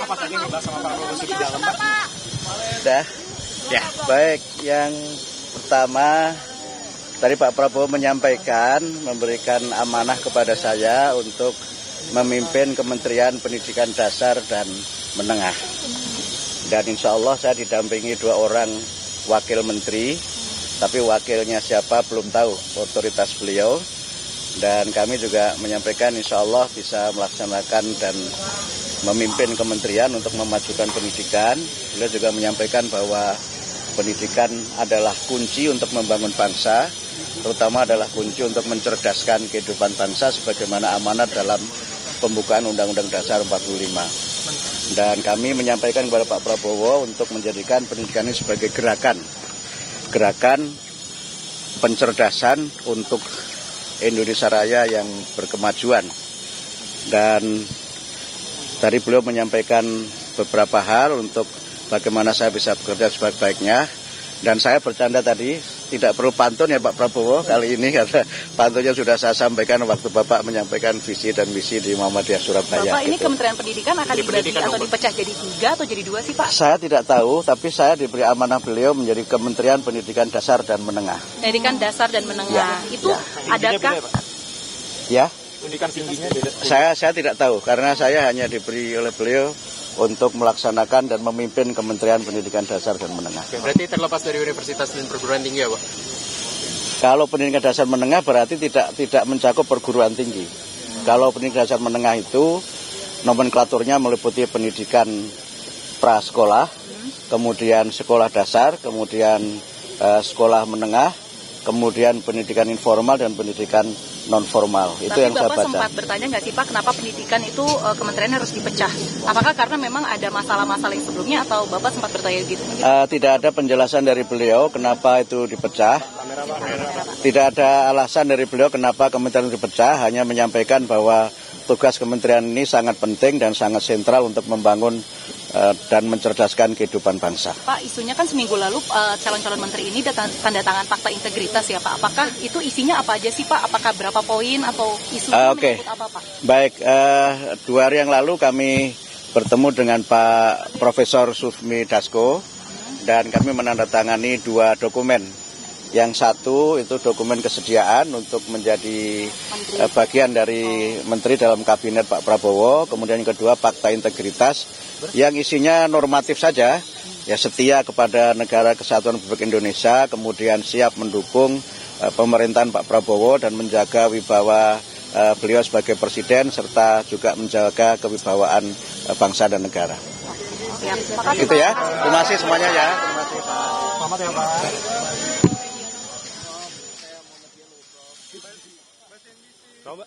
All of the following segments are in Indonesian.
apa tadi yang dibahas sama Pak Prabowo di dalam, Pak? Dah. Ya, baik. Yang pertama, tadi Pak Prabowo menyampaikan, memberikan amanah kepada saya untuk memimpin Kementerian Pendidikan Dasar dan Menengah. Dan insya Allah saya didampingi 2 orang wakil menteri, tapi wakilnya siapa belum tahu, otoritas beliau. Dan kami juga menyampaikan insya Allah bisa melaksanakan dan memimpin kementerian untuk memajukan pendidikan. Beliau juga menyampaikan bahwa pendidikan adalah kunci untuk membangun bangsa, terutama adalah kunci untuk mencerdaskan kehidupan bangsa sebagaimana amanat dalam pembukaan Undang-Undang Dasar 45. Dan kami menyampaikan kepada Pak Prabowo untuk menjadikan pendidikan ini sebagai gerakan pencerdasan untuk Indonesia Raya yang berkemajuan. Dan tadi beliau menyampaikan beberapa hal untuk bagaimana saya bisa bekerja sebaik-baiknya. Dan saya bercanda tadi, tidak perlu pantun ya Pak Prabowo kali ini, karena pantunnya sudah saya sampaikan waktu Bapak menyampaikan visi dan misi di Muhammadiyah Surabaya. Bapak, ini gitu. Kementerian Pendidikan akan dibagi atau dipecah jadi 3 atau jadi 2 sih Pak? Saya tidak tahu, tapi saya diberi amanah beliau menjadi Kementerian Pendidikan Dasar dan Menengah. Pendidikan Dasar dan Menengah, Ya. adakah? Ya, Pendidikan tingginya beda. saya tidak tahu, karena saya hanya diberi oleh beliau untuk melaksanakan dan memimpin Kementerian Pendidikan Dasar dan Menengah. Oke, berarti terlepas dari universitas dan perguruan tinggi ya Pak? Kalau pendidikan dasar menengah berarti tidak mencakup perguruan tinggi. Kalau pendidikan dasar menengah itu nomenklaturnya meliputi pendidikan prasekolah, kemudian sekolah dasar, kemudian sekolah menengah, kemudian pendidikan informal dan pendidikan non formal. Itu Tapi yang saya Bapak baca. sempat bertanya nggak sih Pak, kenapa pendidikan itu kementerian harus dipecah? Apakah karena memang ada masalah-masalah yang sebelumnya atau Bapak sempat bertanya gitu? Tidak ada penjelasan dari beliau kenapa itu dipecah. Tidak ada alasan dari beliau kenapa kementerian dipecah, hanya menyampaikan bahwa tugas kementerian ini sangat penting dan sangat sentral untuk membangun dan mencerdaskan kehidupan bangsa. Pak, isunya kan seminggu lalu calon-calon menteri ini tanda tangan fakta integritas ya Pak. Apakah itu isinya apa aja sih Pak? Apakah berapa poin atau isunya menyebut apa Pak? Baik, 2 hari yang lalu kami bertemu dengan Pak Profesor Sufmi Dasko dan kami menandatangani 2 dokumen. Yang satu itu dokumen kesediaan untuk menjadi bagian dari menteri dalam kabinet Pak Prabowo. Kemudian yang kedua fakta integritas yang isinya normatif saja, ya setia kepada negara kesatuan Republik Indonesia, kemudian siap mendukung pemerintahan Pak Prabowo dan menjaga wibawa beliau sebagai presiden serta juga menjaga kewibawaan bangsa dan negara. Siap. Gitu ya. Terima kasih semuanya ya. Terima kasih Pak. Selamat ya Pak. Coba.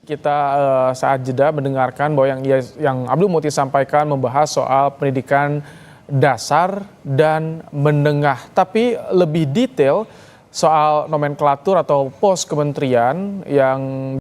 Kita saat jeda mendengarkan bahwa yang Abdul Muti sampaikan membahas soal pendidikan dasar dan menengah, tapi lebih detail soal nomenklatur atau pos kementerian yang